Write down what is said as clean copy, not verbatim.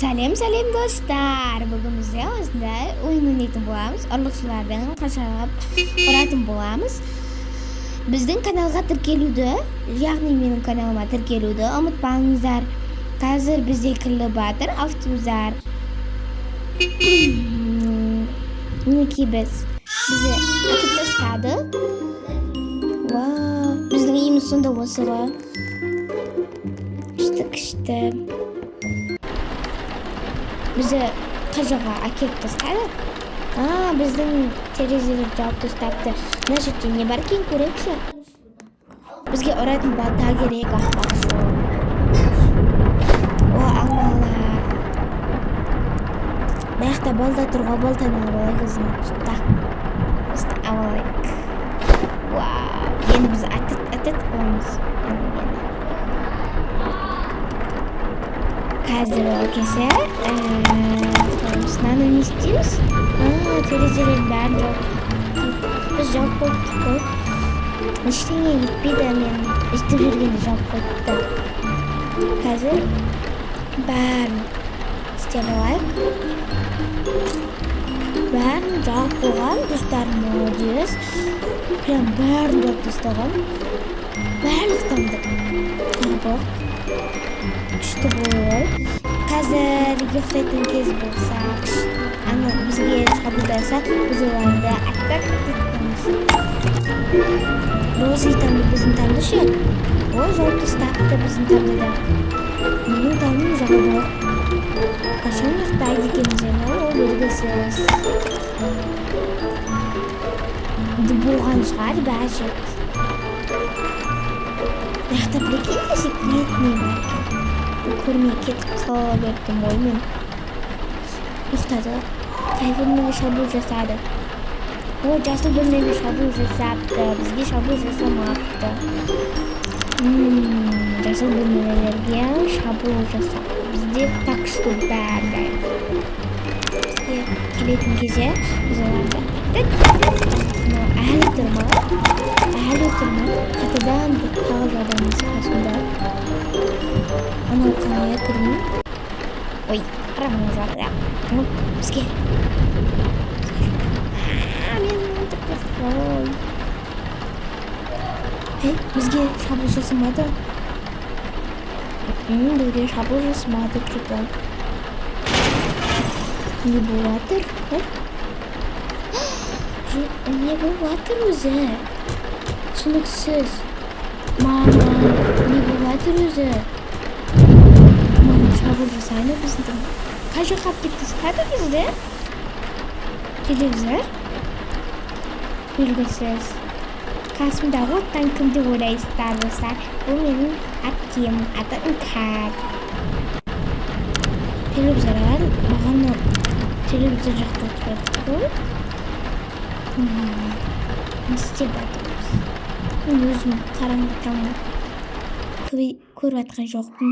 Салем достар. Бүгін бізде осындай ойын ойнайтын боламыз. Ұрлықшылардың қашап ұратын боламыз. Біздің каналға тіркелуді, яғни менің каналыма тіркелуді ұмытпаңыздар. Қазір бізде кіріп жатыр автобустар. Мінекей бізді әкеп тастады. Вау, біздің үйіміз сонда осы ғой. Күшті. Бізді қажаға әкеп тастады. Біздің терезелер жауып тастапты. Мына жерде не бар екен көрейікші. Бізге ұратын балта керек, ақпақшы. Алмалар. Баяқта балта тұрға, балтаны алайық өзіміз. Осыны алайық. Вау, енді біз әтет қыламыз. Қазір келсе, мынаны не істейміз? Терезелердің бәрін жауып. Біз жауып қойдық қой. Ештеңе етпейді, мен естіп жүргенде жауып қойдық. Қазір бәрін істеп алайық. Бәрін жауып қойған, достарым молодец. Прям бәрін жауып тастаған. Бәрін ұстамдық. Күшті болды. Қазір ұйықтайтын кез болса, бізге шабуылдаса, біз оларды аттап кетеміз. Роза тамды біздің тамды ше. Ол жауып тастапты біздің тамды да. Менің тамым жауып. Қашан ұйықтайды екенімізден ол белгісіз. Болған шығар бәжет. Яқта білекейді секретный бар. Көрмей кетіп қала бердім ғой мен. Ұйықтады. Бөлмеге шабуыл жасады. Жасыл бөлмеге шабуыл жасапты. Бізге шабуыл жасамапты. Жасыл бөлмелерге шабуыл жасапты. Бізде так что бәрі. Бізге келетін кезде біз оларды әлі тұрма. Қайтадан бір қағаз адамыз қасында. Анау қалая кірмей. Ой, қарамын жарды. Бізге. Мен ұмытып кетті. Бізге шабуыл жасамады. Бізге шабуыл жасамады. Прикол. Не болатыр? Не болатыр өзі? Түсініксіз. Мама, не болатыр өзі? Шабуыл жасайды біздің. Қай жаққа алып кетті бізді? Телевизор? Белгісіз. Қасымдағы оттан кімді ойлайсыздар болса, бұл менің әпкем, аты Іңкәр. Телевизор бағана телевизор жақта тұрады ғой. Не істеп жатырмыз? Мен өзім қараңғы тамын көріп жатқан жоқпын.